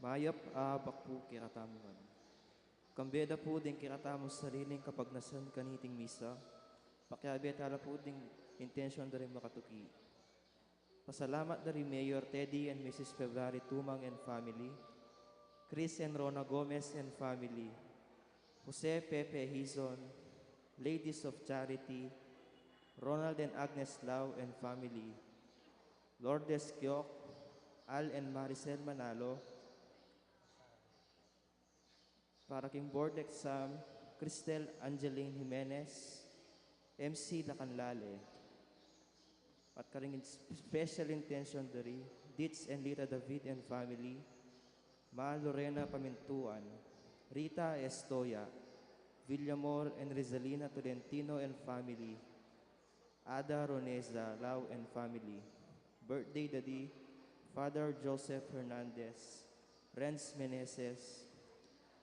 Mayap bakpu kiratamuan. Kambeda po din kiratamo sariling kapag nasan kaniting misa. Pakiabet hala po din intention dari makatuki. Pasalamat dari Mayor Teddy and Mrs. February Tumang and family. Chris and Rona Gomez and family. Jose Pepe Hizon. Ladies of Charity. Ronald and Agnes Lau and family. Lourdes Kyok. Al and Maricel Manalo. Para king board exam, Cristel Angeline Jimenez, MC Lacanlale. At karing special intention dari, Ditz and Lita David and family, Ma Lorena Pamintuan, Rita Estoya, Villamor and Rizalina Tolentino and family, Ada Roneza Lau and family. Birthday daddy, Father Joseph Hernandez, Renz Meneses,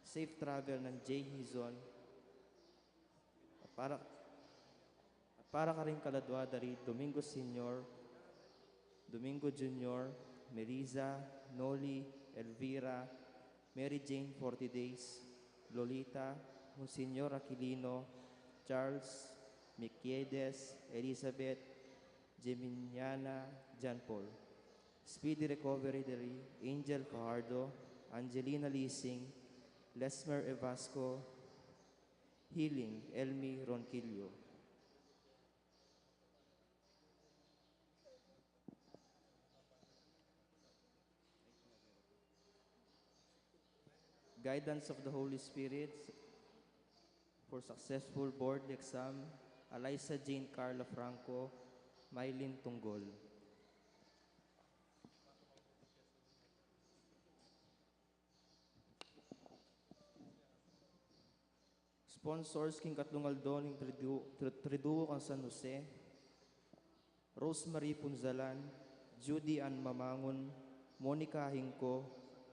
safe travel ng J. Hizon. Para ka rin kaladwa dari Domingo Senior, Domingo Junior, Meriza, Noli, Elvira, Mary Jane 40 Days, Lolita, Monsignor Aquilino, Charles, Miquiedes, Elizabeth, Geminiana, John Paul. Speedy recovery diri Angel Fajardo, Angelina Lising, Lesmer Evasco, Healing Elmi Ronquillo. Guidance of the Holy Spirit for successful board exam, Eliza Jane Carla Franco, Mylene Tunggol. Sponsors king Katlungaldo ning Triduo kang San Jose, Rosemary Punzalan, Judy Ann Mamangon, Monica Hingco,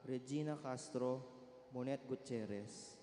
Regina Castro, Monet Gutierrez.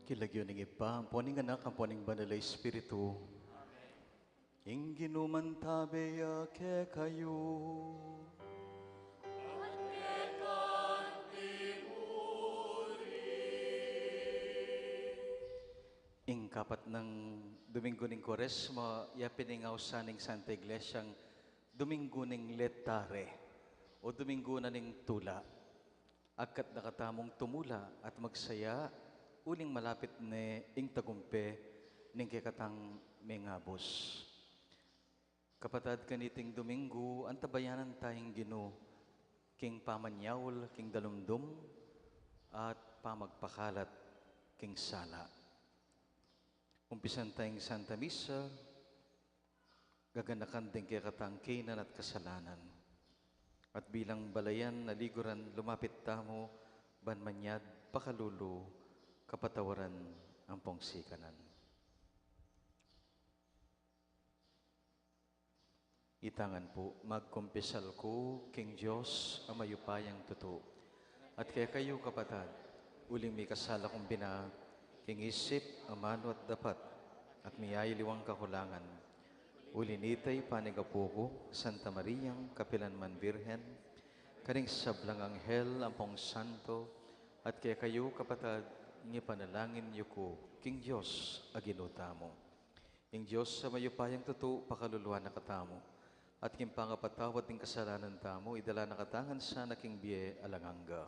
Kilagyo ng iba, ang puning anak, ang puning banal na Espiritu. Ing ginumantabe ke kayo. Ing kapat ng Domingo ning Koresma, ya piningaw sa ning Santa Iglesia Domingo ning Letare o Domingo na ning Tula. Agkat nakatamong tumula at magsaya, uling malapit ni ing tagumpe ning kikatang mengabos. Kapatad kaniting Domingo, ang tabayanan tayong Ginoo, king pamanyawol, king dalumdum, at pamagpakalat, king sala. Umpisan tayong Santa Misa, gaganakan din kay katangkinan at kasalanan. At bilang balayan, naliguran, lumapit tamo, banmanyad, pakalulu, kapatawaran ang pongsikanan. Itangan po, magkumpisal ko, King Diyos, ang mayupayang totoo. At kaya kayo, kapatad, uling may kasala kong bina, king isip, amano at dapat, at miyayiliwang kakulangan. Ulinitay panigapuko, Santa Mariang, Kapilanman Birhen, karing sablang anghel, ampong santo, at kaya kayo, kapatad, panalangin niyo ko, King Diyos, aginuta mo. King Diyos, sa mayupayang totoo, pakaluluwa na katamo, at king pangapatawad ng kasalanan tamo, idala na katangan sana king biye alanganga.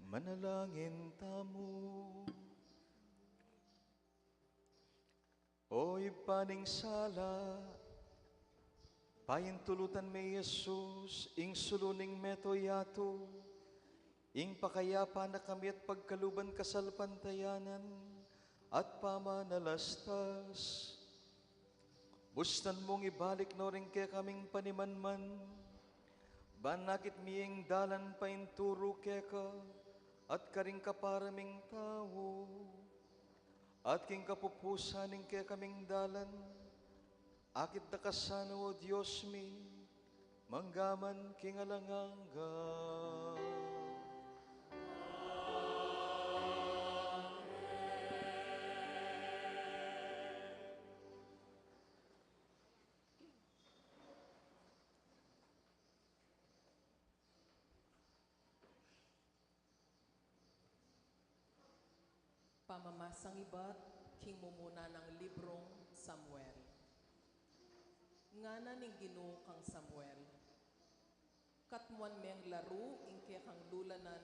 Manalangin tamo. Oy paning sala, payintulutan may Jesus, ing suluning metoyato, ing pakayapa na kami at pagkaluban kasalpantayanan, at pamanalastas. Bustan mong ibalik no rin kaya kaming panimanman, banakit miyeng dalan painturo kaya ka, at karing kaparaming tao, at king kapupusaning kaya kaming dalan, akit na kasano o Diyos mi, manggaman king alanganga. Pamamasang iba't king mumuna ng librong Samuel. Ngana ning Ginoo kang Samuel, katmuan meng laro ingke kang lulanan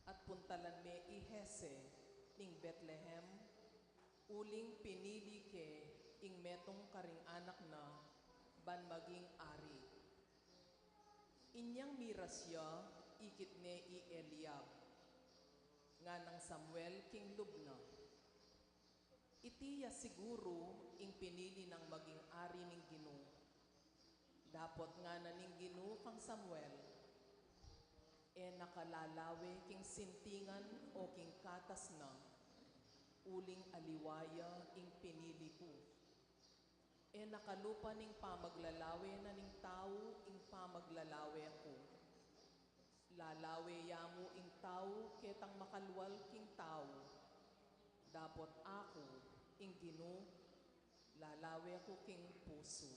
at puntalan me ihese ning Bethlehem, uling pinili ke ing metong karing anak na ban maging ari. Inyang mirasya ikit ne i Eliab, nga ng Samuel king Lubna. Itiya siguro ing pinili ng maging ari ning Ginoo. Dapot nga na ning Ginoo kang Samuel, e nakalalawe king sintingan o king katas na, uling aliwaya ing pinili ko. E nakalupa ning pamaglalawe na ning tao ing pamaglalawe ako. Lalawe yamo ing tao ketang makalwal king tao. Dapot ako ing Ginoo, lalawe ako king puso.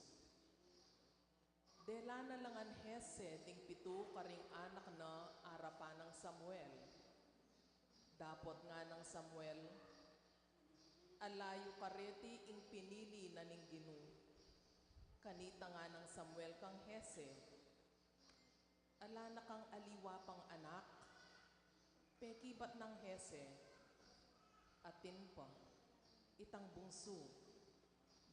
Dela na lang ang hese ding pito karing anak na arapan ng Samuel. Dapot nga ng Samuel, alayo kareti ing pinili na ning Ginoo. Kanita nga ng Samuel kang hese, ala na kang aliwa pang anak, pekibat ng hese, atin pa, itang bungsu,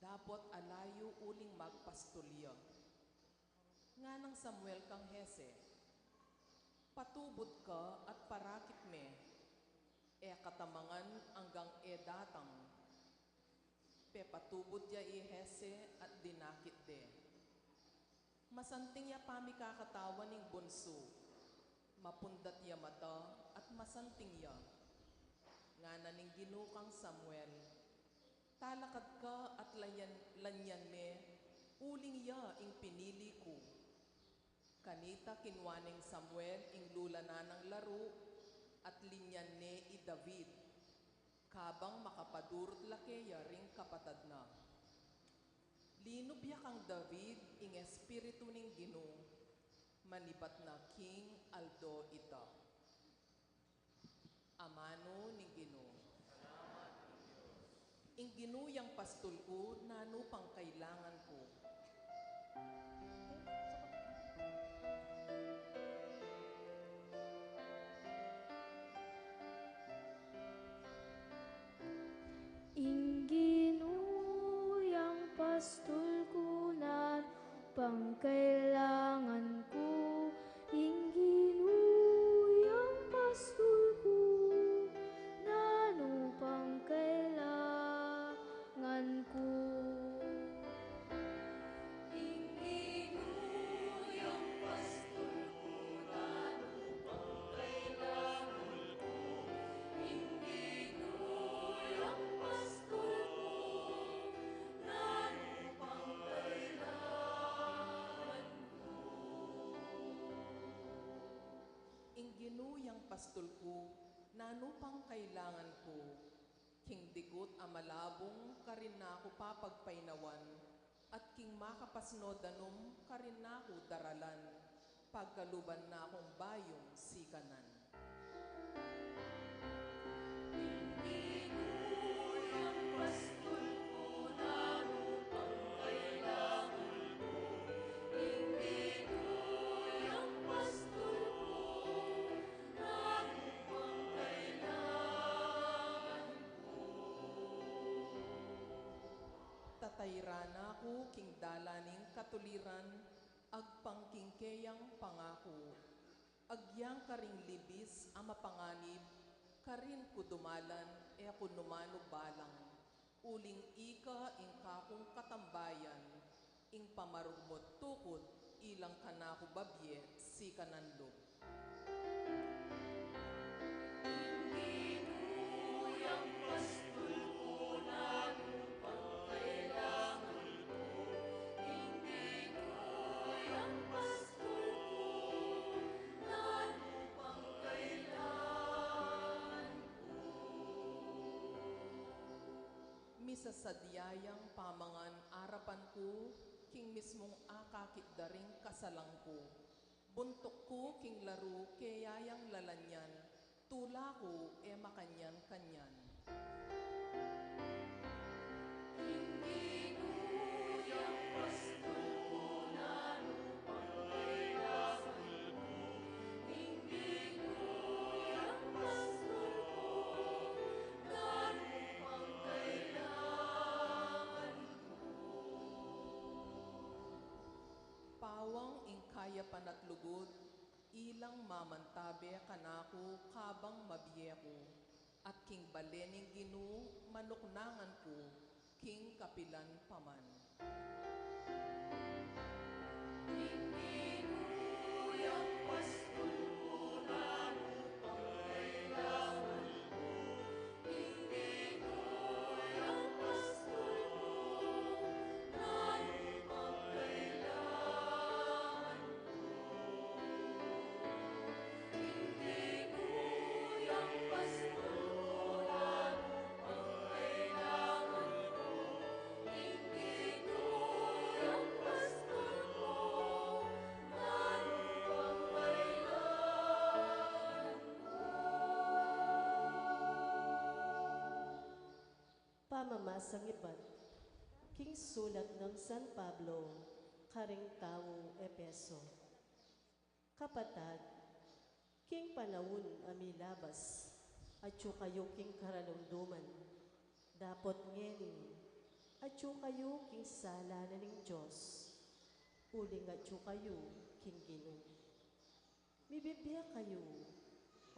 dapot alayo uling magpastulya. Nga ng Samuel kang Hese, patubot ka at parakit me, e katamangan hanggang e datang. Pe patubot ya i Hese at dinakit de. Masanting ya pami kakatawa ning bunso, mapundat ya mata at masanting ya. Nga na ning ginukang Samuel, talakad ka at lanyan me, uling ya ing pinili ko. Kanita kinwaning Samuel ing lula na ng laro at linyan ne i David, kabang makapadurot lakeya ring kapatad na. Linubya kang David ing espiritu ning Ginoo, manibat na King Aldo ita. Amano ning Ginoo. Ing ginuyang pastol ko, nano pang kailangan ko. Inginuyang pastol ko na pangkailangan ko. Inginuyang pastol ko na pangkailangan ko. Inginuyang pastol ko na pangkailangan ko. Inginuyang pastol ko na pangkailangan ko. Ing ginuyang pastol ko, nano pang kailangan ko. King digot amalabong karin na ako papagpainawan, at king makapasno danom karin na ako daralan, pagkaluban na akong bayong sikanan. Inginuyang pastol ko na pangkailangan ko. Inginuyang pastol ko na pangkailangan ko. Tatayrana ko king dalaning katuliran, agpangkingkeyang pangako. Agyang karing libis ama panganib, karin ko dumalan, e ako numano balang. Uling ika ing kakong katambayan, ing pamarugmot tukod, ilang kanako babye, si kananlog. Inginuyang pastol ko na pangkailangan ko. Inginuyang pastol ko na pangkailangan ko. Misasadyayang pamangan arapan ko, king mismong akakit daring kasalang ko. Buntok ko king laro, kayayang lalanyan, tula ko e makanyan-kanyan. Inginuyang pastol ko na pangkailangan ko. Inginuyang pastol ko na pangkailangan ko. Pawang ing kaya panatlugod, ilang mamantabe kanako kabang mabiye ko. At king balening Ginoo, manuknangan ko, king kapilan paman. Inginuyang pastol ko na pangkailangan ko. Inginuyang pastol ko na pangkailangan ko. Inginuyang pastol ko na pangkailangan ko. Inginuyang pastol ko na pangkailangan ko. Pamamasang iban, king sulat ng San Pablo, karing tawo Epeso. Kapatad, king panawon ami labas, at kayo king karalumduman. Dapot ngeni, atyo kayo king sala na ning Diyos, uling atyo kayo king Ginoo. Mibibiya kayo,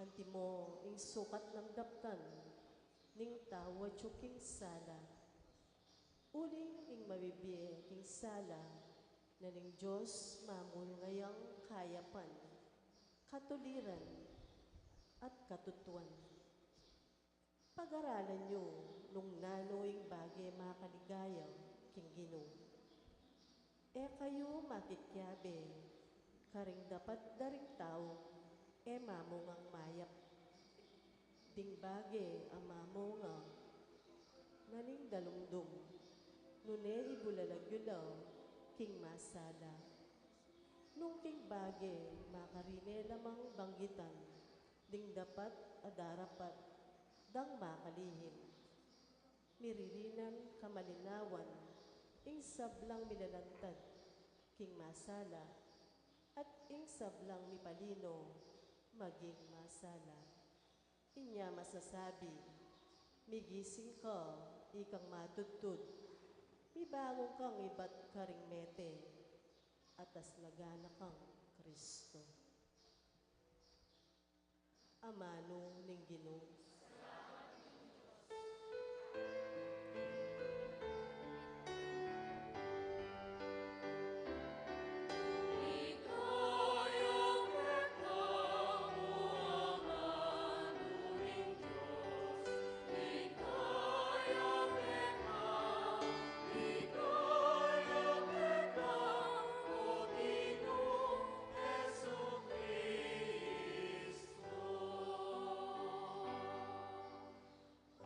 antimo ing sukat ng daptan, ning tawa atyo king sala. Uling ing mabibiya king sala, na ning Diyos mamul ngayang kayapan, katuliran, at katutuan. Pag-aralan nyo nung nanoing bagay makaligayaw king Ginoo. Kayo makikyabe, karing dapat daring tao, mamong ang mayap. Ding bagay ang mamong nga, naning dalumdum, nune ibulalag-yulaw, king masala. Nung king bagay makarine lamang banggitan, ding dapat adarapat, dang makalihim. Miririnan kamalinawan, ing sablang milalantad, king masala, at ing sablang mipalino, maging masala. Inya masasabi, migising ka, ikang matudtud, mibangon kang iba't karing mete, atas lagana kang Kristo. Amano ning Ginoo.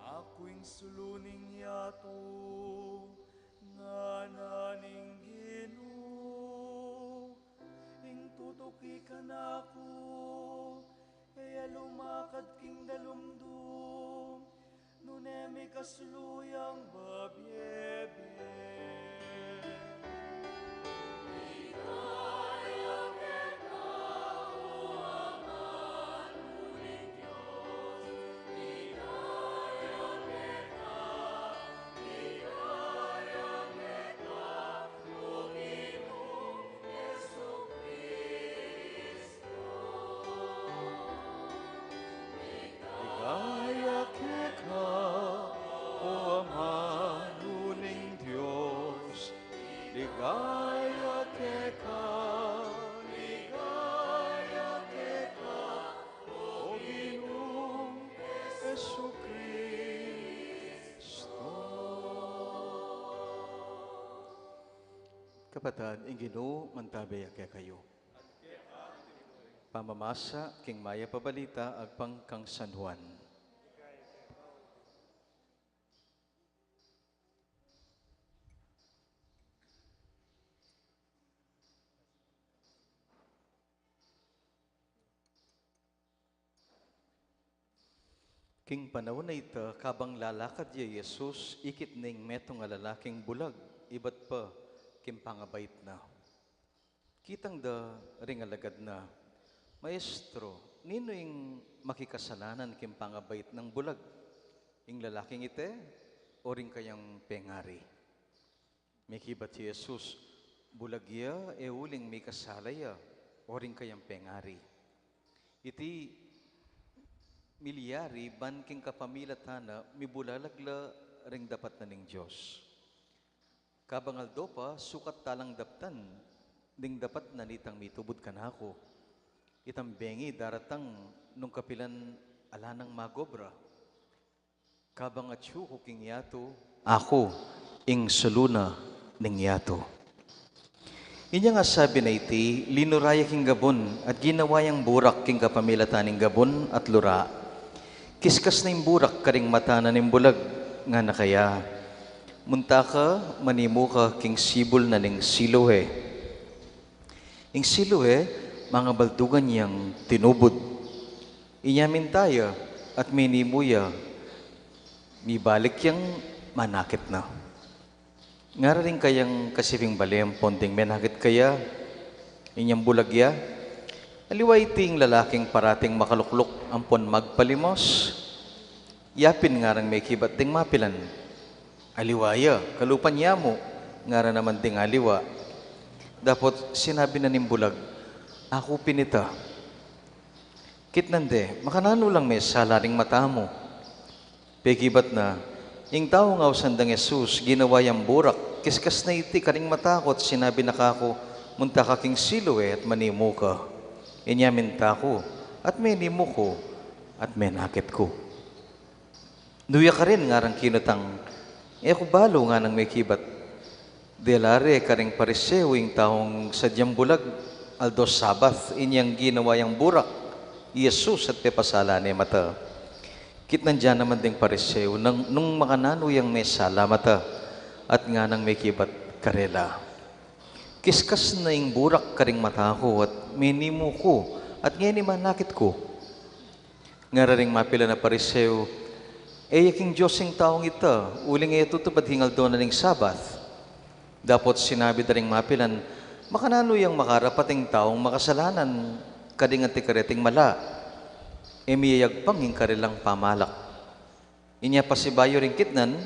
Ako'y suluning yato, nga naning Ginoo, ing tutuki ka na ako, kaya lumakad king dalumdum, nunemi kasuluyang babyebe. Ligaya ka, o Ama nuning Diyos. Ligaya ka, o Ginoong Jesucristo. Kapatid, ang Ginoo mantabay kayo. Pamamasa, king maya pabalita, agpang kang San Juan. King panahon na ita, kabang lalakad ya Jesus, ikit ning metong nga lalaking bulag, iba't pa, kim pangabait na. Kitang da ring alagad na, Maestro, nino yung makikasalanan kim pangabait ng bulag? Ing lalaking ite, o ring kayang pengari? May kibat si Jesus, bulag ya, uling may kasalaya, o ring kayang pengari. Iti, milyari, ban king kapamilatana, mibulalagla ring dapat na ning Diyos. Kabangaldo pa, sukat talang daptan, ding dapat na nitang mitubod ka na ako. Itambengi daratang nung kapilan alanang magobra. Kabang atyu ko king yato, ako ing saluna ning yato. Inya nga sabi na iti, linuraya king gabon at ginawayang burak king kapamilatan ning gabon at lura. Kiskas na yung burak karing mata na ning bulag nga na kaya. Munta ka, manimu ka king sibol na ning Siloe. Ing Siloe, mga baldugan niyang tinubod. Inyamin tayo at minimuya, mibalik yang manakit na. Ngara rin kayang kasiping balayang ponting menakit kaya, inyang bulagya, aliway ting lalaking parating makaluklok ampon magpalimos, yapin nga rin may kibat ding mapilan, aliwaya, kalupan niya mo, ngara naman ding aliwa. Dapat sinabi na nimbulag, ako pinita. Kitnande, makanano lang may salaring mata mo. Pegibat na, yung tao nga sandang Jesus, ginawa yung burak, kiskas na iti karing matakot, sinabi na kako, munta kaking siluwe at manimo ka. Inyamin ko, at may nimo ko, at may nakit ko. Nuya ka rin ngarang kinutang, ko balo nga nang may kibat. Delare karing pariseo yung taong sadyang bulag, aldos sabath, inyang ginawa yung burak, Jesus at pepasala ni mata. Kit nandyan naman ding pariseo, nung makanano yung may sala mata, at nga nang may kibat karela. Kiskas na yung burak karing mata ko, at minimo ko, at ngayon manakit ko. Nga ring mapila na pariseo, yaking Diyos yung taong ita, uling tutupad hingal doon na ning sabath. Dapat sinabi da ring mapilan, makanano yung makarapating taong makasalanan, kading at tikareting mala, miyayagpang yung karilang pamalak. Inya pasibayo ring kitnan,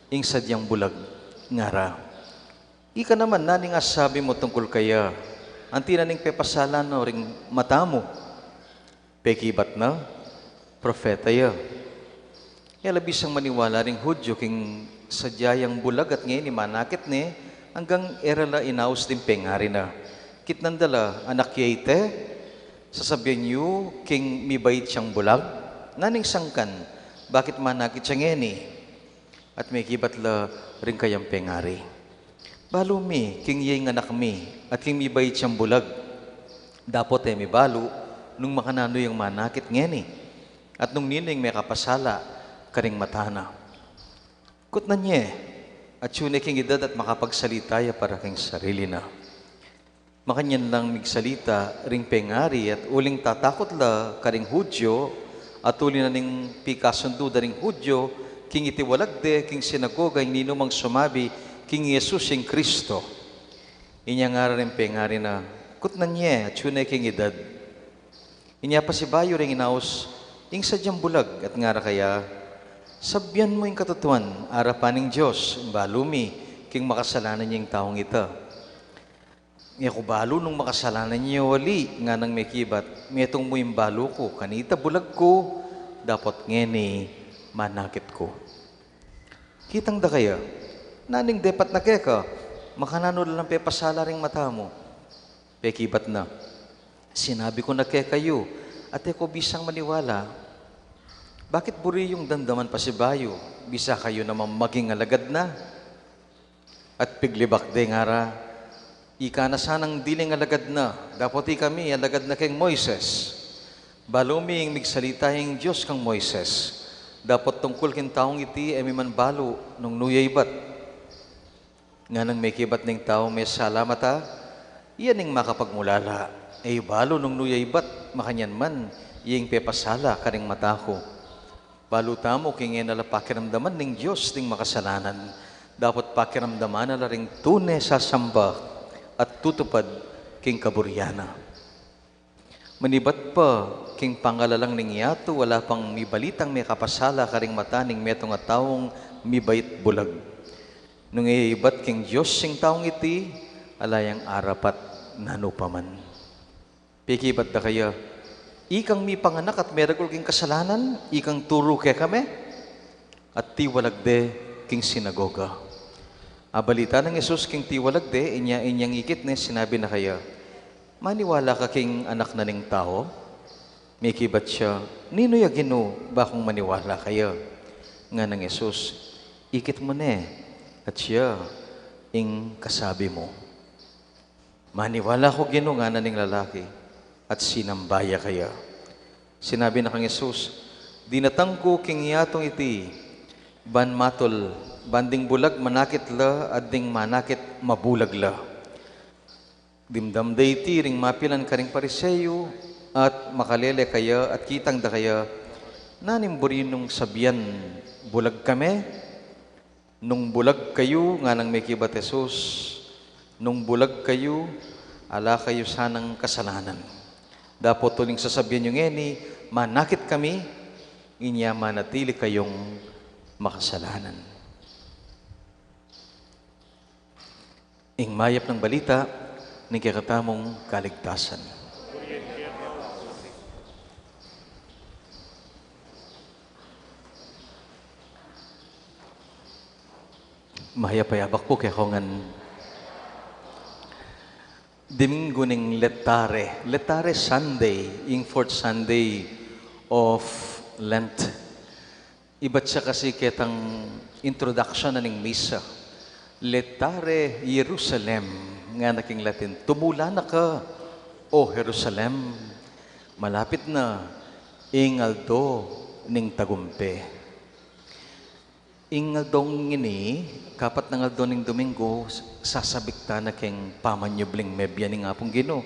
yung sadyang bulag, ngara. Ika naman naning asabi mo tungkol kaya, anti na ning pepasalan no ring mata mo. Pekibat na, propeta ya. Labisang maniwala ring Hudyo king sadyayang bulag at ngayon ni manakit ni hanggang erala inaus din pengari na. Kitnandala anak yate, sasabihin niyo king mibait siyang bulag, naning sangkan, bakit manakit siya ngeni? At may kibatla rin kayang pengari. Balo mi, king yeng anak mi, at king mibait siyang bulag. Dapat mi balo, nung makanano yung manakit ngeni. At nung nining may kapasala, karing matana. Kut na niya, at yun king edad at makapagsalita ya para king sarili na. Makanyan lang migsalita, ring pengari at uling tatakot la karing Hudyo, at uli na ning pikasundo da ring Hudyo, king itiwalagde, king sinagoga, yung ninumang sumabi, king Jesus yung Kristo. Inya nga rin pengari na, kut na niya, at yun king edad. Inya pa si Bayo ring inaos, ing sadyang bulag, at nga kaya, sabyan mo yung katutuan, arapan ng Diyos, balumi, king makasalanan niyang taong ita. Ko balo nung makasalanan niya wali, nga nang may kibat, metong mo yung balo ko, kanita bulag ko, dapat ngeni, manakit ko. Kitang da kaya, naning depat na keka, makanano lang pepasala ring mata mo. Pekibat na, sinabi ko na kekayo, at ko bisang maniwala, bakit buri yung damdaman pa si Bayo? Bisa kayo naman maging alagad na. At piglibak de ngara, ika na sanang diling alagad na. Dapat kami alagad na keng Moises. Balumi yung migsalita yung Diyos kang Moises. Dapat tungkol kin taong iti man balo nung nuyaybat. Nga nang may kibat ng taong may salamata, iyan yung makapagmulala. Balo nung nuyaybat, makanyan man, iyang pepasala karing mata ko. Baluta mo king nala pakiramdaman ng Diyos ding makasalanan. Dapat pakiramdaman na ring tunay sa samba at tutupad king kaburyana. Manibat pa king pangalalang ning yato, wala pang mibalitang may kapasala karing mata ning metong at taong mibait bulag. Nung iibat king Diyos sing taong iti, alayang arapat nanupaman. Pikibat da kaya, ikang mi panganak at meragol king kasalanan, ikang turo kaya kami, at tiwalagde king sinagoga. Abalita ng Jesus king tiwalagde, inyang ikit na sinabi na kaya, maniwala ka king anak na ning tao? May kibat siya, nino ya Gino, bakong maniwala kaya? Nga ng Jesus, ikit mo ne, at siya, ing kasabi mo. Maniwala ko Gino nga na ning lalaki, at sinambaya kaya. Sinabi na kang Jesus, dinatang ko king yatong iti, ban matol, banding bulag manakit la, ading manakit mabulag la. Dimdam da iti ring mapilan karing pariseyo, at makalele kaya, at kitang da kaya, nanimburin nung sabiyan, bulag kami, nung bulag kayo, nga nang may kibat Jesus, nung bulag kayo, ala kayo sanang kasalanan. Dapat tuling sasabihin yung ngeni, manakit kami, inya manatili kayong makasalanan. ing mayap ng balita, ni kakatamong kaligtasan. Mahayapayabak po kaya ko ngan Domingo ning Letare. Letare Sunday, yung fourth Sunday of Lent. Iba't siya kasi kitang introduction na ning misa. Letare Jerusalem, nga naking Latin. Tumula na ka, O Jerusalem. Malapit na, ingaldo ning tagumpe. Ingaldong ini, kapat na ngaldo ning Domingo, sasabikta na keng pamanyubling mebya ni nga pong Ginoo.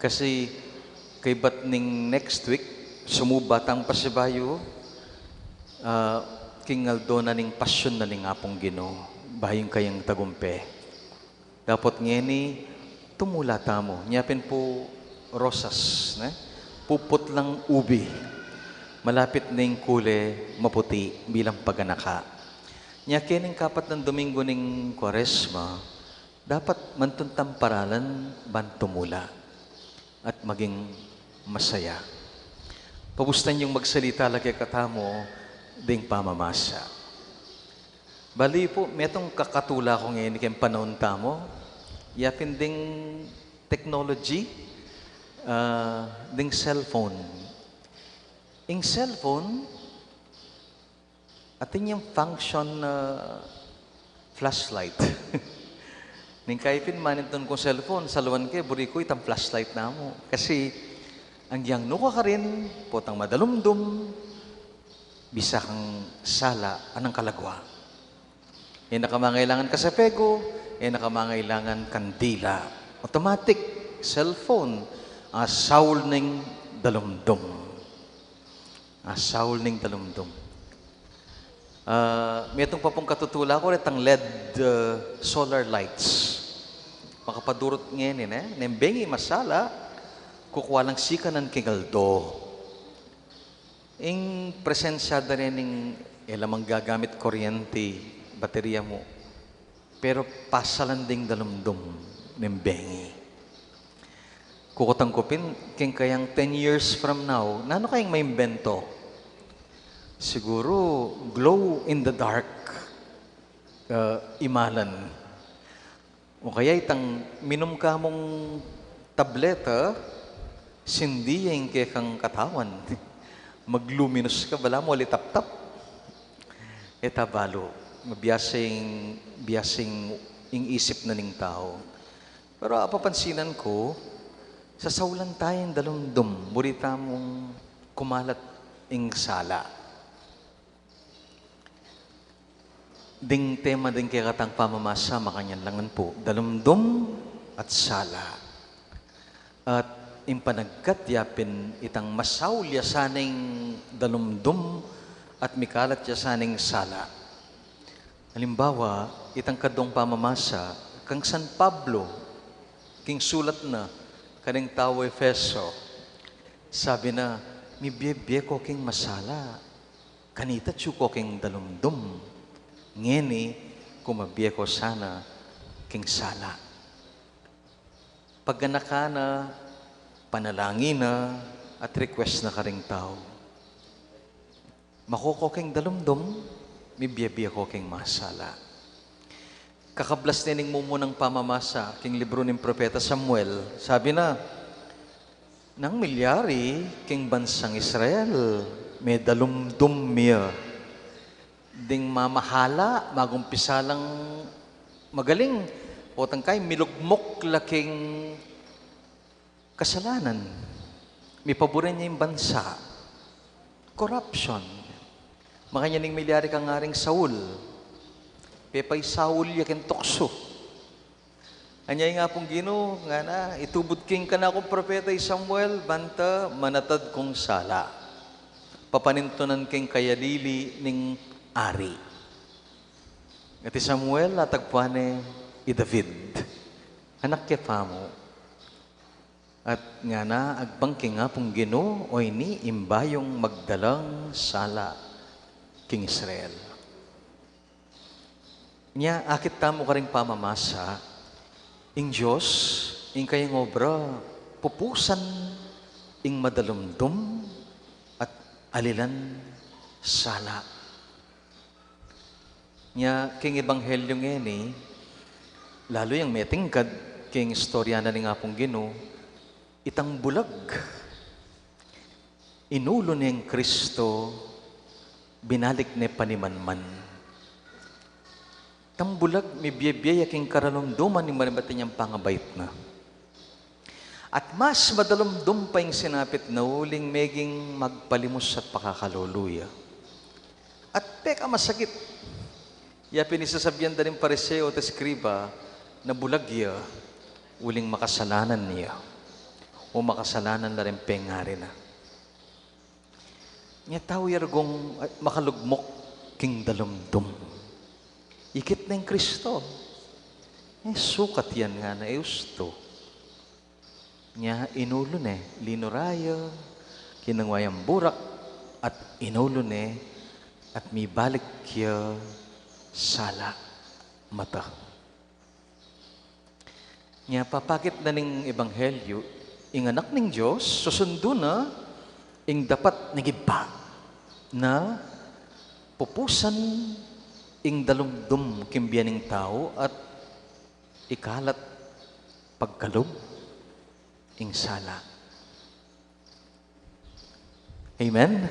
Kasi kay bat ning next week, sumubatang pasibayo, kingaldo na ning pasyon na ning nga pong Ginoo, bayong kayang tagumpe. Dapat ngeni, tumula tamo. Nyapin po rosas, ne? Puput lang ubi. Malapit ning kule, maputi, bilang paganaka. Nya kining kapat ng Domingo ning Kwaresma, dapat mantuntang paralan ban tumula at maging masaya. Pabustan yung magsalita lagi katamo ding pamamasa. Bali po, metong kakatula ko ngayon kayong panahon tamo, yapin ding technology, ding cellphone. Ing cellphone, atin yung function na flashlight. Ning kaipin maniton kong cellphone, saluan ke, buri ko itang flashlight na mo. Kasi, ang yang nuka ka rin, potang madalumdum, bisa kang sala, anang kalagwa. E nakamangailangan ka sa pego, e nakamangailangan kandila. Automatic, cellphone, asaul ning dalumdum. Asaul ning dalumdum. May itong papong katutula ko, itang LED solar lights. Makapadurot ngayon, nembengi masala, kukuha lang sika ng kigaldo. Ing presensya da rin ng elamang gagamit kuryente, baterya mo. Pero pasalan ding dalumdum, nembengi. Kukutangkupin, king kayang 10 years from now, nano kayang may imbento? Siguro, glow in the dark, imalan. O kaya itang minum ka mong tableta, sindi yung kekang katawan. Magluminous ka, bala mo, litap-tap. Etabalo, biyasing ing isip na ning tao. Pero apapansinan ko, sa saulan tayong dalumdum, burita mong kumalat ing sala. Ding tema din kaya katang pamamasa, makanyan langan po, dalumdum at sala. At impanagkat yapin itang masaul yasaning dalumdum at mikalat yasaning sala. Halimbawa, itang kadong pamamasa, kang San Pablo, king sulat na, kaning tao Efeso, sabi na, mi biye ko king masala, kanita tsu ko king dalumdum, ngeni kumabiye ko sana king sala. Pagganaka na, panalangin na, at request na karing tao. Makuko king dalumdum, mi biye ko king masala. Kakablas nining mumunang pamamasa, king libro ng Propeta Samuel, sabi na, nang milyari, king bansang Israel, may dalumdum miya. Ding mamahala, magumpisa lang magaling, o tangkay, milugmok laking kasalanan. May paborin niya yung bansa. Corruption. Makanya ning milyari kang ngaring Saul. Pepay Saul yakin tokso. Anyay nga pong Ginoo, nga na, itubod king ka na akong propeta Samuel, banta, manatad kong sala. Papanintunan king kayadili ning ari. Iti Samuel, atagpuane, David. Anak ke pamo. At nga na, agbangking nga pong Ginoo, o ini imbayong magdalang sala king Israel. Nya, akit tamo ka rin pamamasa, ing Diyos, ing kayong obra, pupusan, ing madalumdum, at alilan sala. Nya, king ebanghelyo ngeni, lalo yung metingkad, king istorya na ni nga pong Ginoo, itang bulag. Inulo niyang Kristo, binalik ni panimanman. Tambulag, may biyaya king karalumduman ni maribati niyang pangabayt na. At mas madalumdum pa yung sinapit na uling meging magpalimos at pakakaluluya. At peka masakit. Ya pinisasabihan da rin pariseo at eskriba na bulag ya, uling makasalanan niya. O makasalanan na rin pengari na. Nya tao yargong makalugmok king dalumdum. Ikit na yung Kristo. Sukat yan nga na eusto. Nya inulo ne, linuraya, kinangwayang burak, at inulo ne, at may balik kya sala mata. Nya papakit na ning ebanghelyo, ing anak ning Diyos, susundo na, ing dapat nagiba na pupusan ing dalumdum kimbiyaning tao at ikalat pagkalog ing sala. Amen?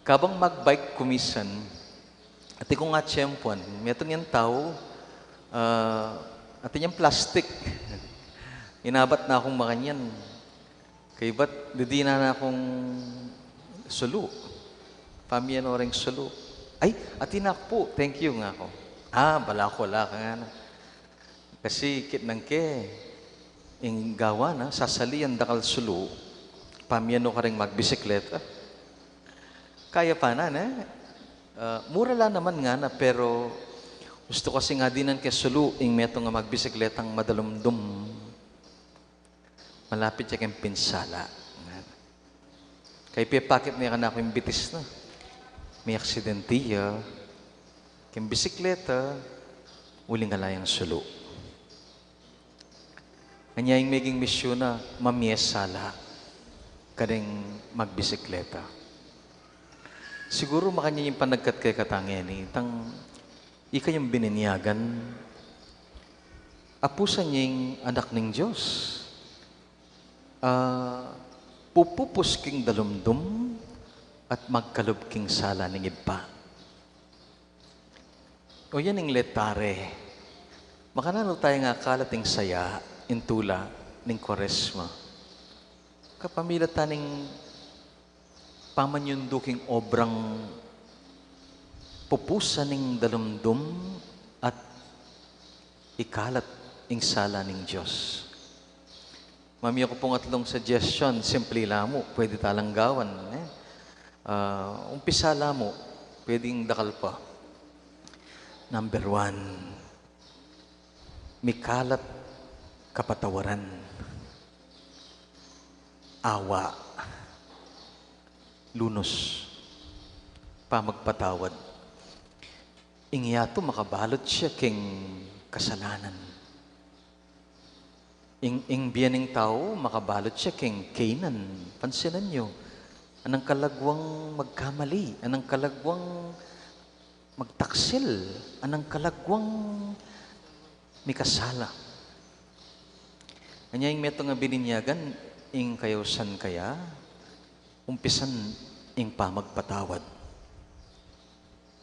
Kabang magbike kumisan, at ikong nga tiyempuan, meron yung tao, at yung plastic, inabat na akong makanyan. Kaya ba't didina na akong sulu? Pamiyan oring sulu. Ay, atinak po, thank you nga ako. Bala ko wala ka nga na. Kasi kitnang ke, ing gawa na, sasalian dakal sulu, pamiyano ka rin magbisikleta. Kaya pa na, mura lang naman nga na, pero gusto kasi nga dinan ke sulu, ing meto nga magbisikletang madalumdum. Malapit siya kayong pinsala. Kaya pipakit niya ka na ako yung bitis na. May aksidentiya, kayong bisikleta, uling alayang sulu. Kanya yung maging misyon na mamiyesala karing magbisikleta. Siguro makanya yung panagkat kay katangyan eh. Ika yung bininyagan, apusan niya yung anak ng Diyos. Pupupus king dalumdum at magkalub king sala ng iba. O yan yung letare. Makanano tayo nga kalating saya intula ng Kwaresma. Kapamila taning pamanyunduking obrang pupusan ng dalumdum at ikalat ing sala ng Diyos. Mamiya ko pong atlong suggestion, simple lamo, pwede talang gawan. Umpisa lamo, pwedeng dakal pa. Number 1, mikalat kapatawaran. Awa. Lunos. Pamagpatawad. Ingyato makabalot siya king kasalanan. Ing biyaning tao, makabalot siya king Canaan. Pansinan nyo, anang kalagwang magkamali, anang kalagwang magtaksil, anang kalagwang mikasala. Kanya yung meto nga bininyagan, ing kayusan kaya, umpisan ing pamagpatawad.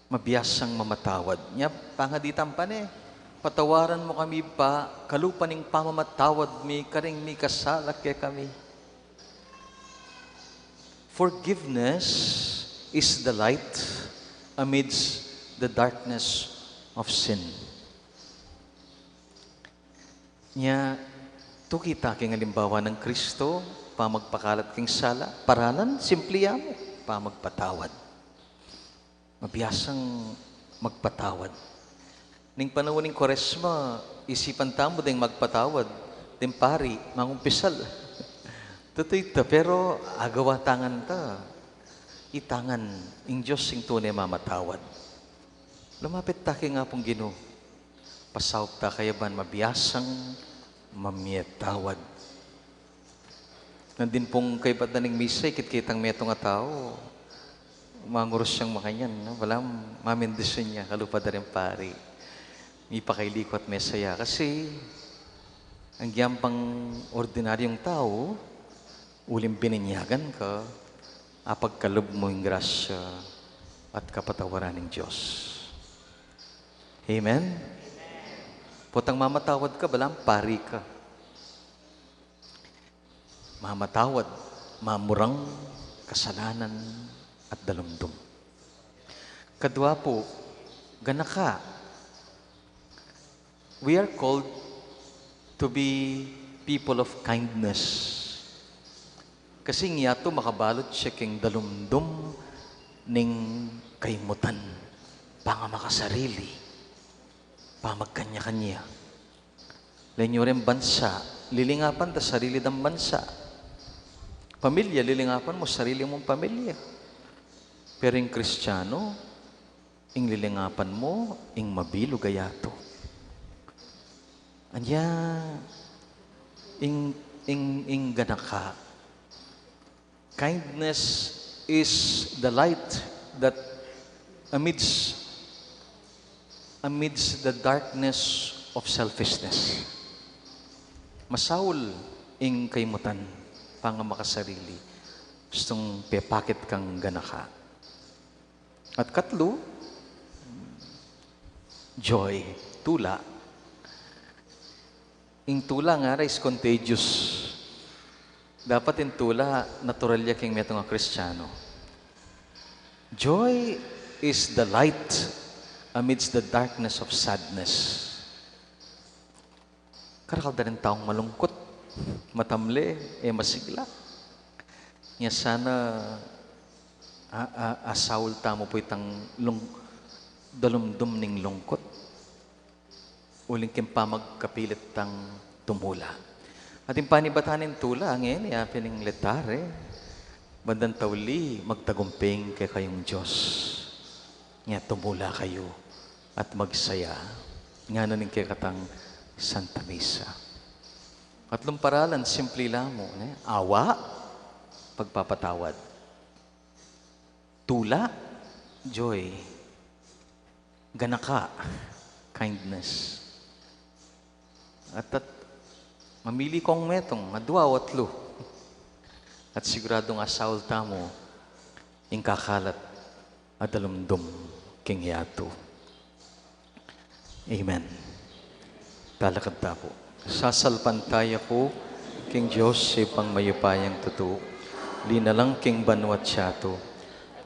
Mabiyasang mamatawad. Nya, pangaditan pa ne, patawaran mo kami pa, kalupaning pamamatawad mi, karing mi kasala kay kami. Forgiveness is the light amidst the darkness of sin. Nya, tukita king halimbawa ng Kristo, pamagpakalat king sala, paranan, simpliya mo, pamagpatawad. Mabiyasang magpatawad. Ning panahon ng Kwaresma, isipan tamo ding magpatawad, din pari, mangumpisal. Totoo ito, pero agawa tangan ta. Itangan, ing Diyos sing tunay mamatawad. Lumapit taki nga pong Ginoo. pasawp ta kayaban mabiyasang mamiyetawad. Nandin pong kay padaning misa, kitang meto nga tao, manguros siyang makanyan, no? Walang mamindisyon niya, kalupad na rin pari. May pakailiko at mesaya. Kasi, ang giyampang ordinaryong tao, uling bininyagan ka, apagkalob mo yung grasya at kapatawaran ng Diyos. Amen? Putang mamatawad ka, balang pari ka. Mamatawad, mamurang kasalanan at dalumdum. Kadwa po, ganaka. We are called to be people of kindness. Kasi nga to makabalot siya king dalumdum ning kaimutan, pangamakasarili, pamagkanya-kanya. Lenyo rin bansa, lilingapan ta sarili ng bansa. Pamilya, lilingapan mo sarili mong pamilya. Pero yung Kristiyano, ing lilingapan mo, ing mabilo gayato. Anya, ing ganaka. Kindness is the light that amidst the darkness of selfishness. Masaul ing kaimutan, pangamakasarili. Gustong pepakit kang ganaka. At katlo, joy, tula. Ing tula nga is contagious. Dapat in tula, natural ya king meto nga Kristiyano. Joy is the light amidst the darkness of sadness. Karakal da rin taong malungkot, matamle, masigla. Nga sana asaul tamo po itang dalumdum ning lungkot. Uling kimpa magkapilit tang tumula. At yung panibatanin tula, ngayon, piling letare, bandang tauli, magtagumping kay kayong Diyos. Nga tumula kayo at magsaya. Nga naning kay katang Santa Misa. Katlong paralan, simple lang mo. Awa, pagpapatawad. Tula, joy. Ganaka, kindness. At mamili kong metong, adwa o atlo. At siguradong asaul tamo, ing kakalat at dalumdum king yato. Amen. Talakad tapo. Sasalpantaya ko, king Diyos, ipang mayupayang totoo. Linalang king banwat siyato.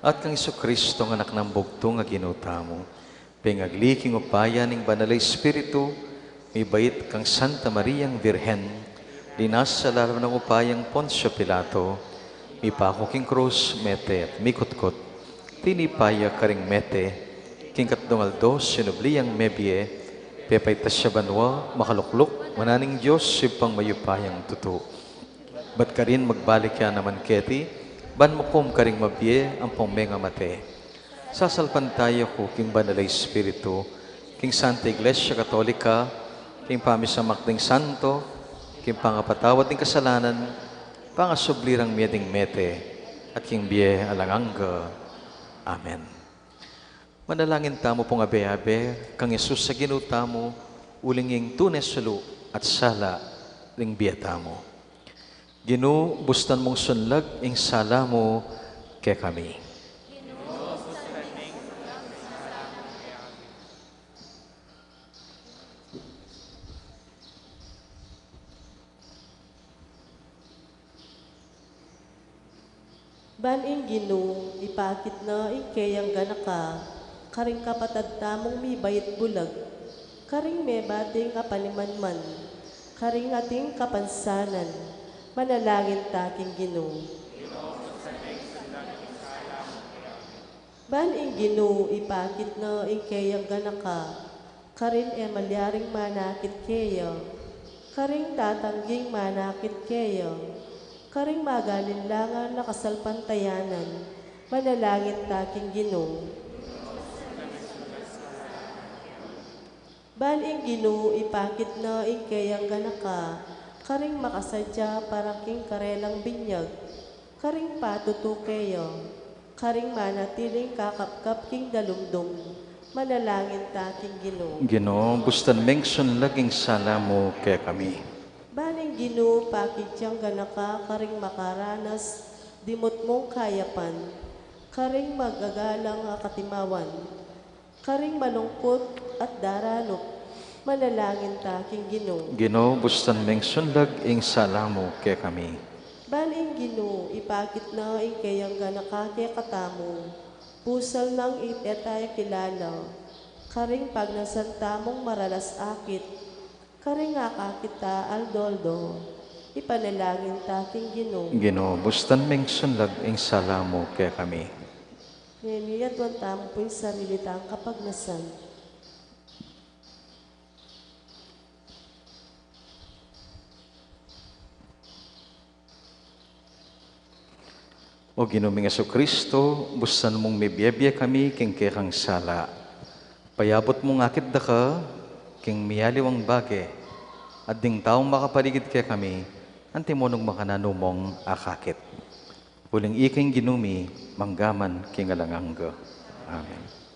At kang Iso-Kristo ng anak ng bugtong nga ginutamo. Pingagliking upaya ning banalay Espiritu, may bait kang Santa Mariang Virhen, linas sa laraw ng upayang Poncio Pilato, may pako king krus, mete at mikutkot, tinipaya karing mete, king katdungaldo, sinubliyang mebye, pepaitas siya banwa, makalukluk, mananing Diyos, sipang mayupayang tuto. Ba't ka rin magbalik yan naman keti, ban mo kum karing mabye, ang pongmenga mate. Sasalpantaya ko, king banalay Espiritu, king Santa Iglesia Katolika, king pamisamak ding santo, king pangapatawad ding kasalanan, pangasublirang miyading mete, at king biye alanganga. Amen. Manalangin tamo pong abe-abe, kang Yesus sa ginutamo, uling ing tunes sulu at sala ring biya tamo. Ginu, bustan mong sunlag ing sala mo kay kami. Ban ing Ginoo, ipakit na ing kayang ganaka, karing kapatad tamong mi bayit bulag, karing may bating kapanimanman, karing ating kapansanan, manalangin taking Ginoo. Ban ing Ginoo, ipakit na ing kayang ganaka, karin malyaring manakit kayo, karing tatangging manakit kayo, karing magalinlangan na kasalpantayanan, manalangin taking Ginoo. Baling Ginoo ipakit na kayang ganaka, karing makasadya para king karelang binyag, karing patuto kayo, karing manatiling kakapkap king dalumdum, manalangin taking Ginoo. Ginoo, bustan mengson laging sala mo kaya kami. Baling Ginoo pakit siyang ganaka, karing makaranas, dimot mong kayapan, karing magagalang katimawan, karing malungkot at daranop, manalangin taking Ginoo. Ginoo, bustan mengson laging sala mo kaya kami. Baling Ginoo ipakit na kayang ganaka kaya katamo, pusal ng itetay kilala, karing pagnasantamong maralas akit, karing akakita aldoldo, ipanalangin taking Ginoo. Ginoo, bustan mengson laging sala mo kaya kami. Nehemiah, tuwan tamo po yung sarili tang kapagnasan. O Ginoong Kristo, bustan mong mibiyabya kami king kirang sala. Payabot mong akit da ka, king miyaliwang bage, at ding taong makapaligid kaya kami, antimonong makananumong akakit. Puling iking ginumi, manggaman king alangangga. Amen.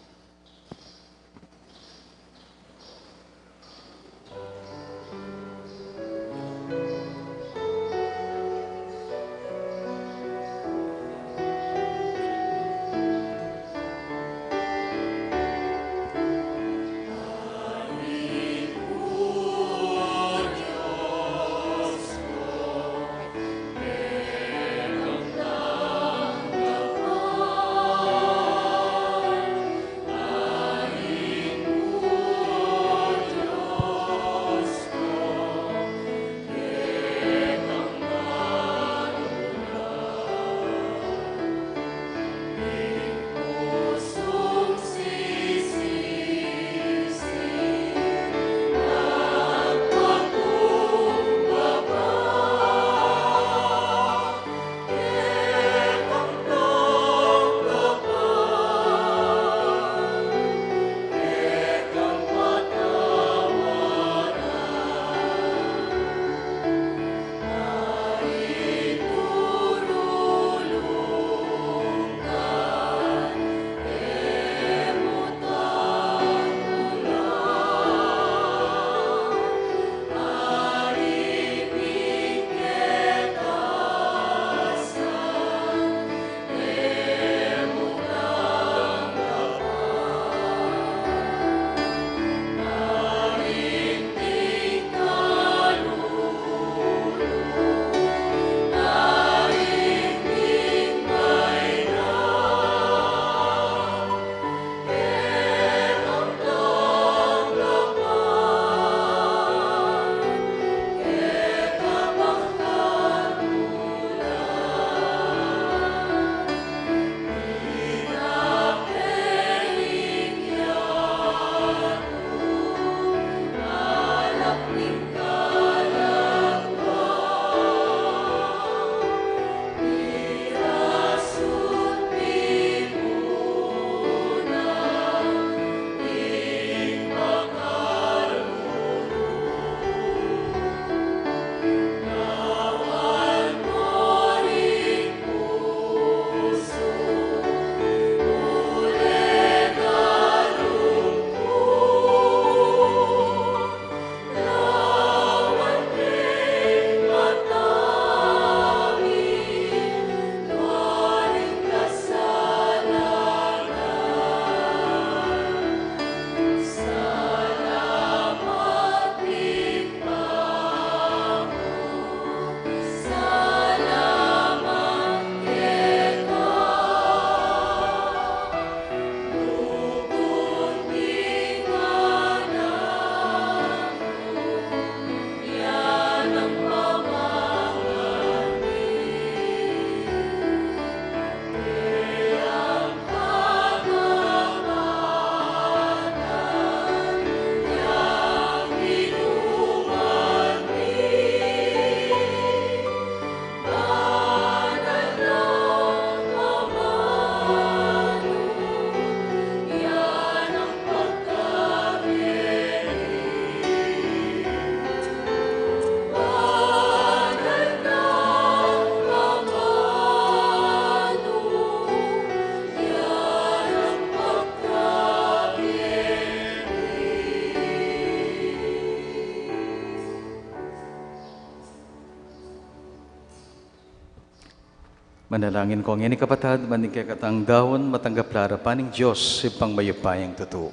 Manalangin ko ang ini kapatad, maning kay katang dawon, matanggap lara paning Diyos, ipang mayupayang totoo.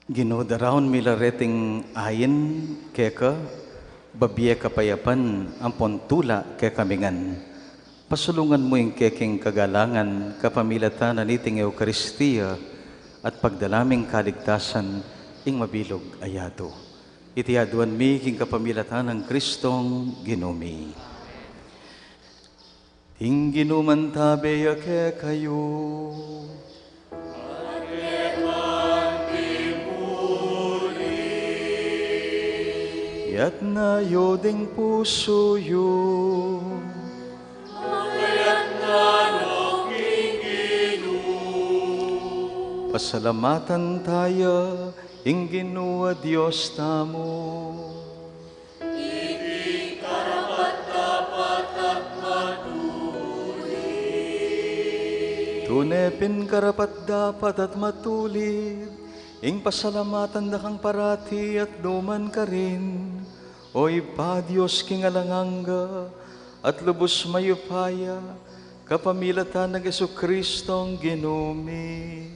Ginodaraon mila reting ayin keka, babiye kapayapan, ampon tula kekamingan. Pasulungan mo yung keking kagalangan, kapamilatan na niting Eukaristiya, at pagdalaming kaligtasan, ing mabilog ayato. Itiaduan mi king kapamilatan ng Kristong ginumi. Ting ginuman tabeya ke kayo, yat na yoding puso yun. Pasalamatan tayo, ing Ginoo Dios tamo. Iti karapat-dapat at matulid. Tunepin karapat-dapat at matulid, ing pasalamatan na kang parati at duman ka rin. Oy pa Diyos king alanganga, at lubos mayupaya, kapamilatan ng Jesucristong ginumi.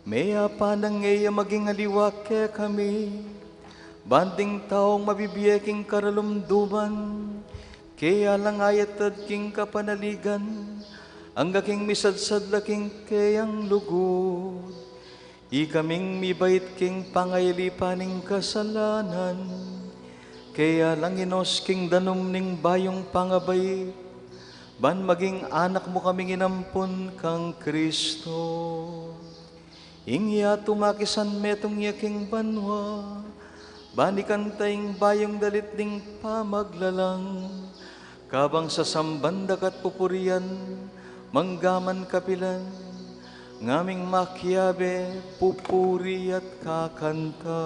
Maya pa nang ngaya maging aliwak kaya kami, banding taong mabibiyeking karalumduman, kaya lang ayatad king kapanaligan, ang gaking misadsad laking kayang lugod. Ikaming mibait king pangayalipaning kasalanan, kaya lang inos king danom ning bayong pangabay, ban maging anak mo kaming inampun kang Kristo. Ingya tumakisan metong yaking banwa, banikan tayong bayong dalit ding pamaglalang, kabang sa sambandak at pupurian, manggaman kapilan, ngaming makiyabe, pupuri at kakanta.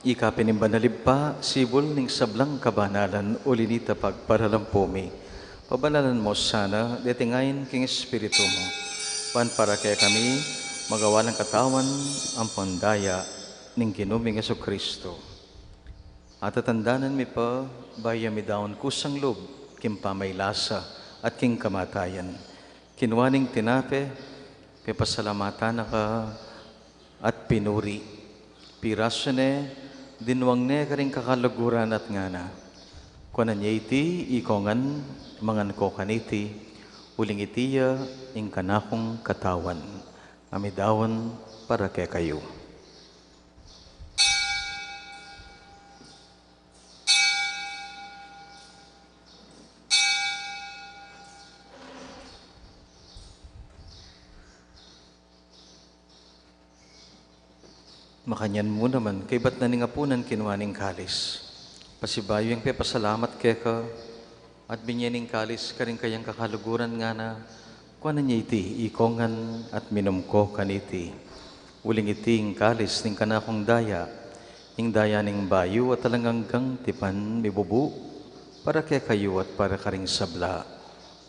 Ikapinimbanalib pa, sibol ning sablang kabanalan, ulinita pagparalampumi. Pabanalan mo sana, detingayin king Espiritu mo. Pan para kaya kami, magawa ng katawan, ang pandaya, ning ginuming Jesucristo. At tatandanan mi pa, baya mi daon kusang lob, kim pamaylasa, at king kamatayan. Kinuwaning tinape, pasalamatan na ka, at pinuri. Piraso ne, dinuang ne karing kakalaguran at ngana. Kuanan niya iti, ikongan, mangan ko kaniti, uling itiya, ing kanakong katawan. Amidawan para kay kayo. Makanyan mo naman, kay ba't naningapunan kinuwaning kalis? Pasibayo yung pasalamat keka at binyaning kalis ka rin kayang kakaluguran nga na kuha niya iti ikongan at minumko kaniti. Uling iti ang kalis ning kanakong daya, ing daya ning bayo at talanganggang tipan mibubu para kaya kayo at para karing sabla.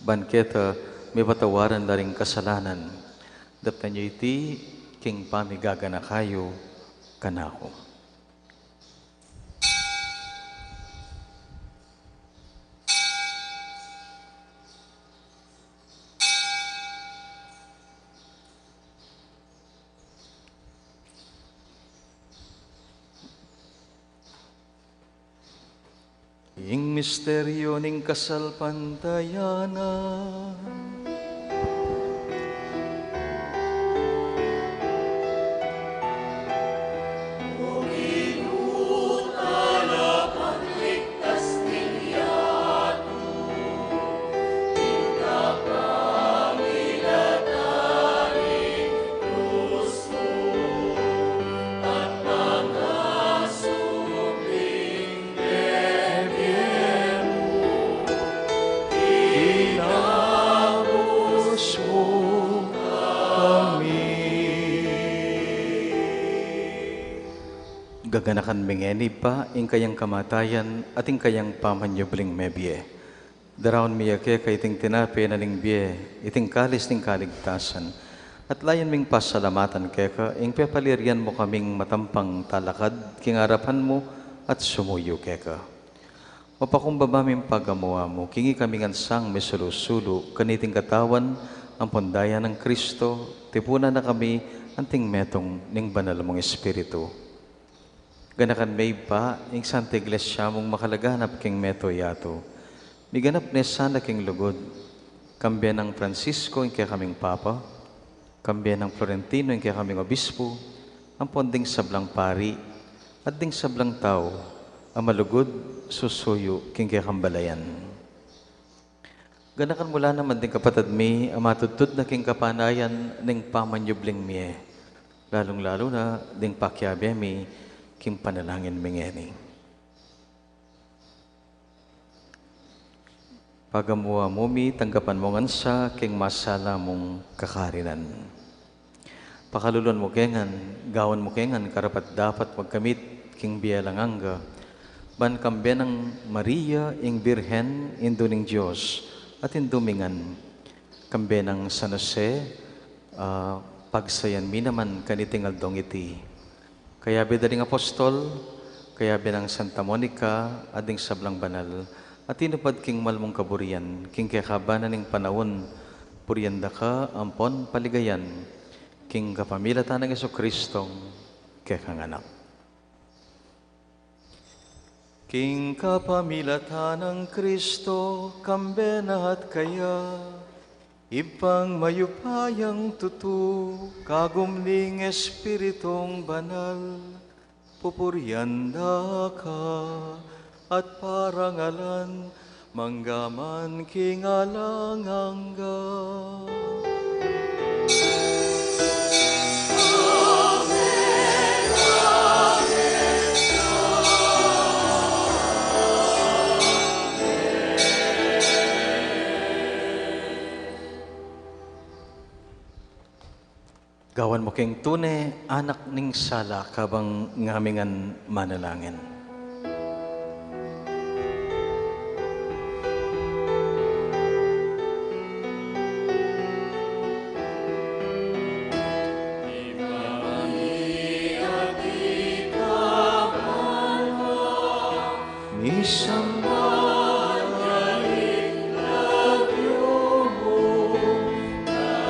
Banketa may patawaran na ring kasalanan. Dapta niyo iti king pamigaga na kayo kanako. Ing misteryo ning kasalpantayanan, gaganakan mingeni pa ing kayang kamatayan at ing kayang pamanyubling mebye. Daraon miyake kay ting tinape na ning bie, iting kalis ning kaligtasan. At layan ming pasalamatan keka, ing pepalirian mo kaming matampang talakad, kingarapan mo at sumuyo keka. Mapakumbaba ming pagamuha mo, kingi kaming ansang mesulusulo, kaniting katawan, ang pondaya ng Kristo, tipunan na kami, anting metong ning banal mong Espiritu. Ganakan may pa, ing Santa Iglesia mong makalaganap king meto yato. Miganap ne sana king lugod. Kambiyan ng Francisco, ing kaya kaming Papa. Kambiyan ng Florentino, ing kaya kaming Obispo. Ang ponding sablang pari. At ding sablang tao. Ang malugod, susuyo, king kaya kambalayan. Ganakan mula naman din kapatid mi, ang matutod na king kapanayan, ning pamanyubling miye. Lalong-lalo na, ding pakyabe mi, king panalangin mingeni. Pagamuha mo mi, tanggapan mo ngansa, king masala mong kakarinan. Pakalulon mo kengan, gawan mo kengan, karapat dapat magkamit, king bialanganga. Ban kambe ng Maria, ing Birhen, induning Diyos, at indumingan. Kambe ng San Jose, pagsayan mi naman kaniting aldong iti. Kaya bedaling apostol, kaya binang Santa Monica, ading sablang banal, at inupad king malmong kaburian, king kakabanan ning panahon, purianda ka, ampon, paligayan, king kapamilatan ng Jesucristong kekanganak. King kapamilatan ng Kristo, kambena at kaya, ipang mayupayang tutu, kagumning Espiritong banal, pupurianda ka, at parangalan, manggaman kingalangangga. Gawan mo keng tune, anak ning sala, kabang ngamingan manalangin.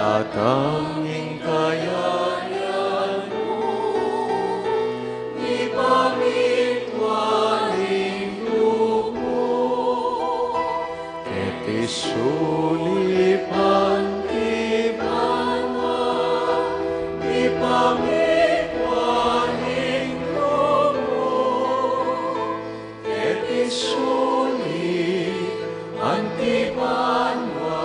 Tatanging kayayan mo, ipamigwaling lumo, ket isulipan tiban mo, ipamigwaling lumo, ket isulipan tiban mo,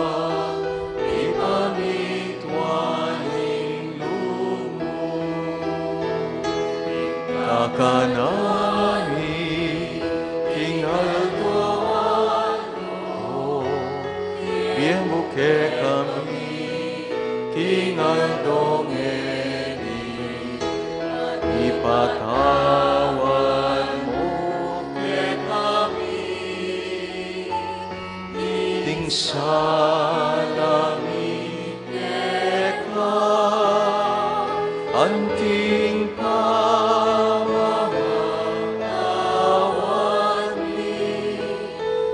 kanami, king kami kingaldongeri ipatawad mo ke kami ting salangit ka anting pamamatawan mi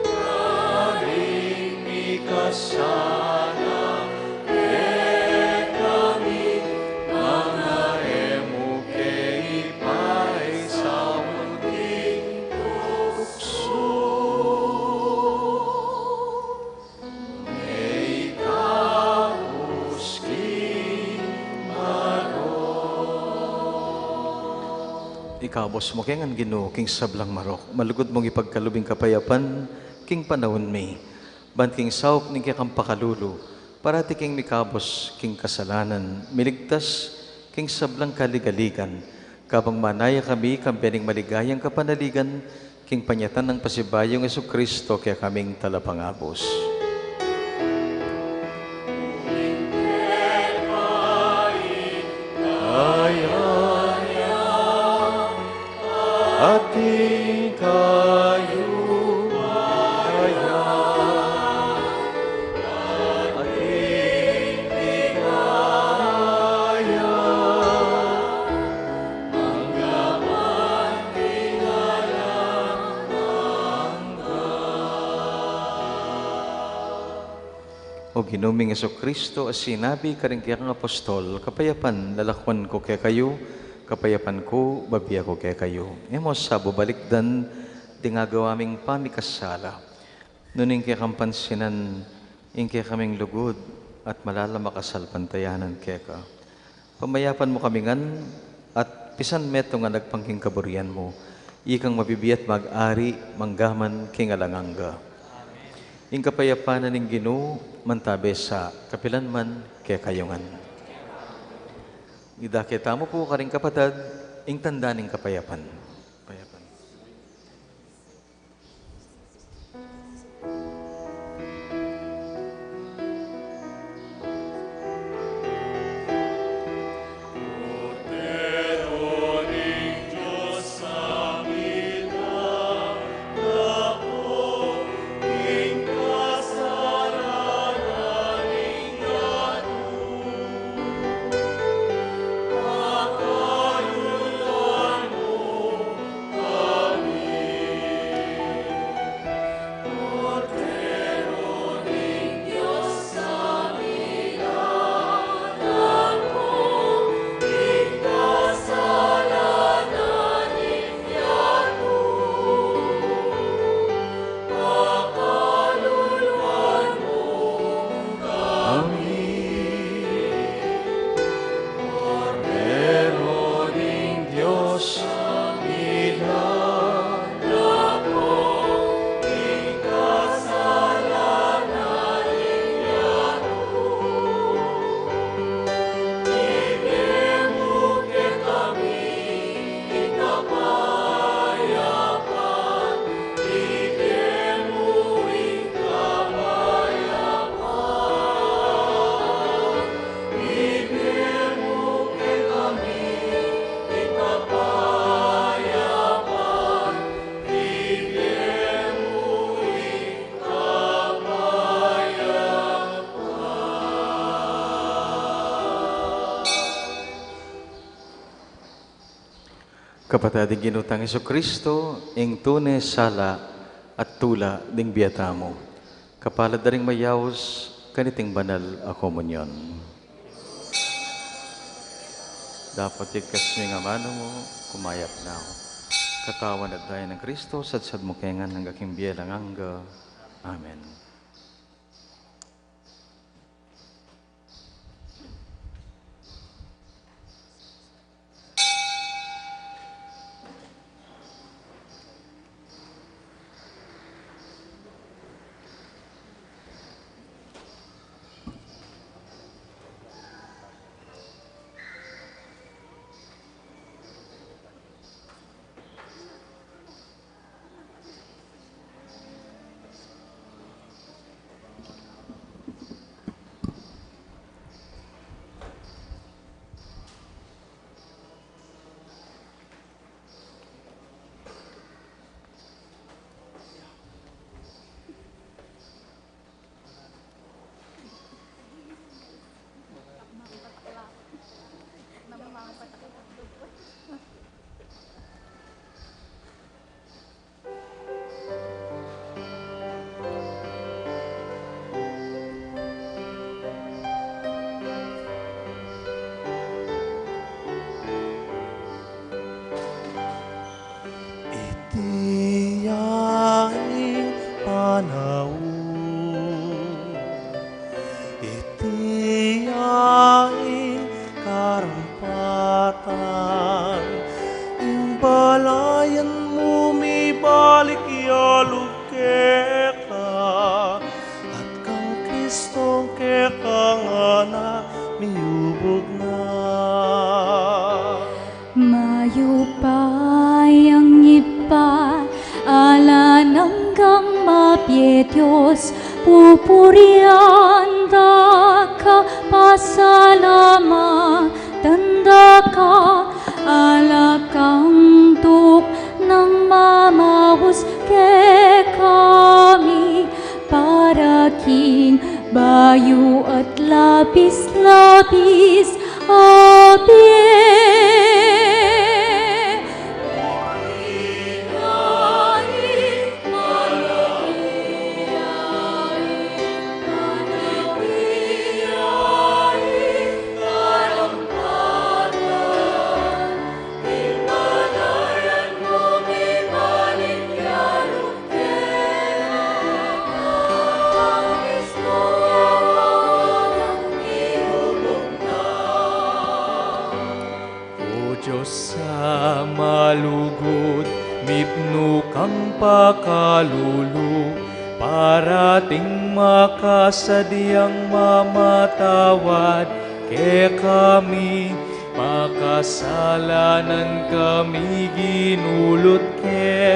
karing mikasala ke kami mga emo ke ipay sa munding tukso may ikapos Ikabos mo keng ang Ginoo king sablang marok, malugod mong ipagkalubing kapayapan, king panahon may, ban king saop ning kang pakalulu, parati king mikabos king kasalanan, miligtas king sablang kaligaligan, kabang manaya kami kampianing maligayang kapanaligan, king panyatan ng pasibayong Kristo kaya kaming talapangabos. Ating kayo kaya ating ikaya ang laman tingalang O ginuming Kristo as sinabi karing kayang apostol, kapayapan lalakwan ko kaya kayo, kapayapan ko, babiya ko kaya kayo. Emo sa bubalikdan, di nga gawaming pamikasala. Nuning kaya kampansinan, ing kaya kaming lugod, at malala makasal pantayanan kaya ka. Pamayapan mo kami ngan, at pisan meto nga nagpangking kaburian mo, ikang mabibiyat mag-ari, manggaman, king alanganga. Ing kapayapanan ng Ginoo, mantabe sa kapilanman, kaya kayongan. Idakita mo po karing kapatad, ing tanda ng kapayapan. Kapayapan. Kapatid ginutang Kristo, ing tune sala at tula ding biyata mo. Kapalad na rin mayawos, kaniting banal a komunyon. Dapat ikas nga mano mo, kumayap na ako. Katawan at dahil ng Kristo, sadsad mo kengan ng aking biyalang angga. Amen. Papurian ka pasalamat tanda ka alakang tuk ng mamawus ke kami para kin bayu at labis-labis abie. Diyos sa malugod, mipno kang pakalulu, parating makasadyang mamatawad, ke kami, makasalanan kami ginulot ke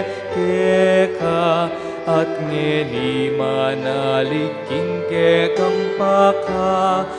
ka, at ngeni manaliking ke kang pakalulu.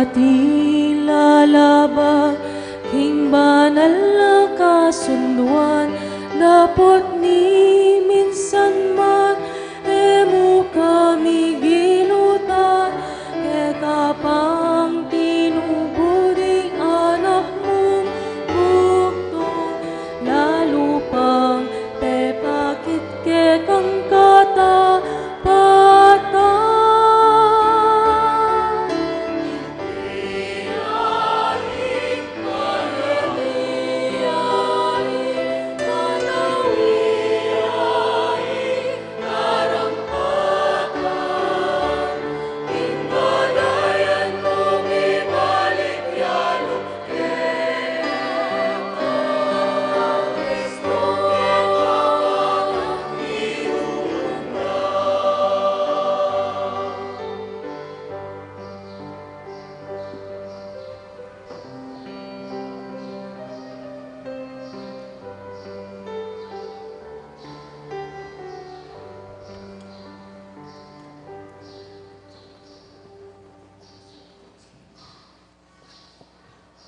Di lalabag, king banal na kasunduan, dapat ni minsan man, emo kami gilutan, ke kapang tinubuding anak mong buktong, lalo pang pepakit ke kang katapatan.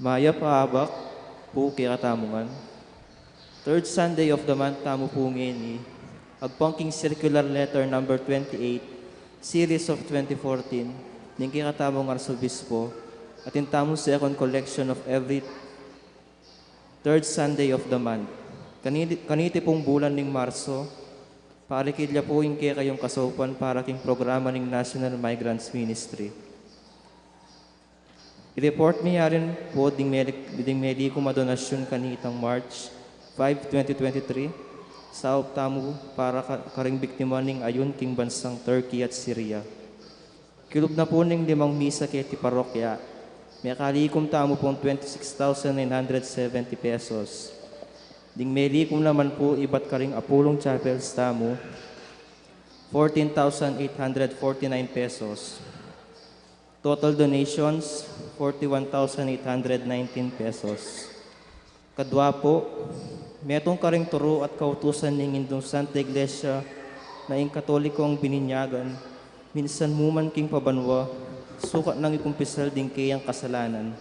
Maya paabak po kiratamungan. Third Sunday of the month tamo po ngeni. Agpangking circular letter number 28, series of 2014, ning kiratamong arsobispo, at intamo second collection of every third Sunday of the month. Kaniti pong bulan ning Marso, parikidya po yung kayong kasopan para king programa ning National Migrants Ministry. I-report niya rin po ding mediko madonasyon kanitang March 5, 2023 sa optamo para karing biktima ning ayon king bansang Turkey at Syria. Kilub na po ning 5 misa kay ti parokya. May kalikom tamo pong 26,970 pesos. Ding medikum naman po iba't karing Apolong Chapels tamo 14,849 pesos. Total donations, 41,819 pesos. Kadwa po, metong karing turo at kautusan ning indong Santa Iglesia na ing Katolikong bininyagan, minsan muman king pabanwa, sukat nang ikumpisal din kayang kasalanan.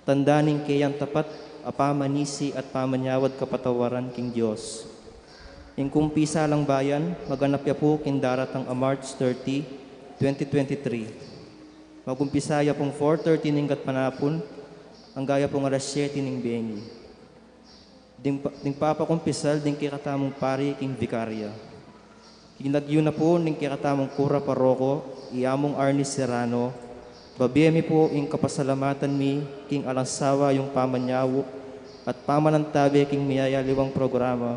Tanda ning kayang tapat, apamanisi at pamanyawad kapatawaran king Diyos. Ing kumpisa lang bayan, maganap ya po king daratang March 30, 2023. Magumpisaya pong 4:30 ning panapon, ang gaya pong alas 7 ning bengi. Ding papakumpisal ding kikatamong pari king vikarya. Hinagyo na po ning kikatamong kura paroko, iamong Arnie Serrano, babiyemi po ing kapasalamatan mi king alansawa yung pamanyawo at pamanantabi king miyaya liwang programa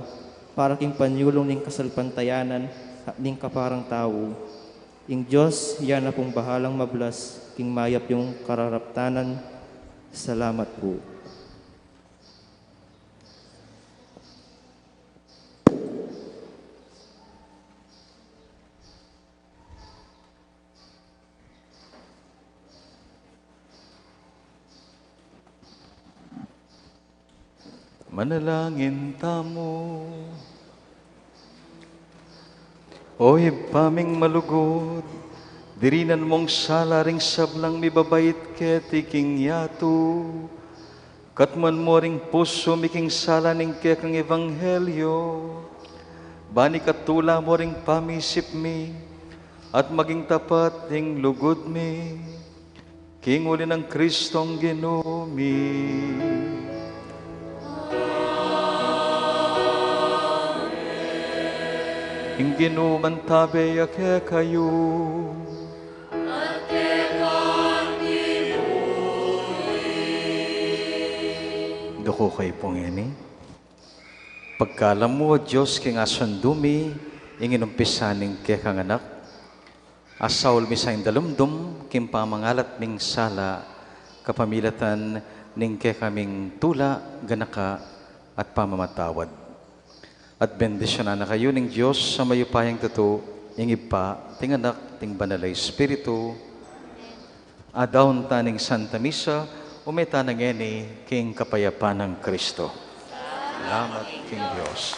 para king panyulong ning kasalpantayanan ning kaparang tao. Ing Diyos, yan na pong bahalang mablas, king mayap yung kararaptanan. Salamat po. Manalangin tamo. Oy paming malugod, dirinan mong salaring sablang mibabait ketiking yato. Katman mo ring puso miking sala ning kekang ebanghelyo. Bani katula mo ring pamisip mi, at maging tapat ding lugod mi. King uli ng Kristong Ginoo mi. Ing ginuman tabi ake kayo. At kekani Doko kay pongeni. Pagkalam mo, Diyos, king asandumi, ingin umpisaning kekang anak. Asaul misaing dalumdum, kim pamangalat ming sala, kapamilatan ning kekaming tula, ganaka, at pamamatawad. At bendisyonan na kayo ng Diyos sa mayupayang totoo, ing ipa, ting anak, ting banalay Espiritu, adawon taning Santa Misa, umeta ng eni, king kapayapan ng Kristo. Salamat, King Diyos.